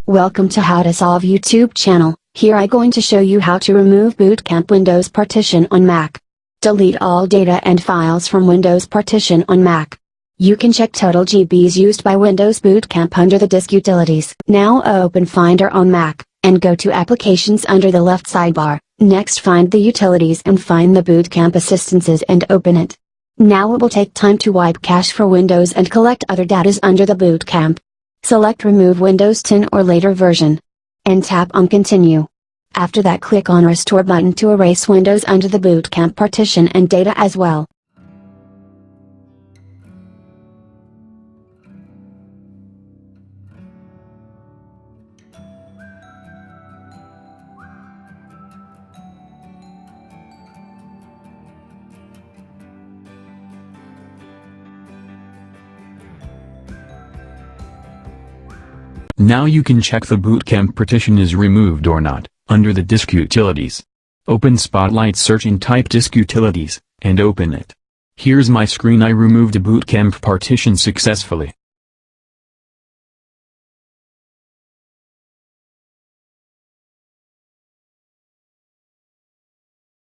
Welcome to How to Solve YouTube channel. Here I'm going to show you how to remove Bootcamp Windows Partition on Mac. Delete all data and files from Windows Partition on Mac. You can check Total GBs used by Windows Bootcamp under the Disk Utilities. Now open Finder on Mac, and go to Applications under the left sidebar. Next find the Utilities and find the Bootcamp Assistances and open it. Now it will take time to wipe cache for Windows and collect other datas under the Bootcamp. Select Remove Windows 10 or later version. And tap on Continue. After that click on Restore button to erase Windows under the Bootcamp partition and data as well. Now you can check the Bootcamp partition is removed or not, under the Disk Utilities. Open Spotlight Search and type Disk Utilities, and open it. Here's my screen. I removed a Bootcamp partition successfully.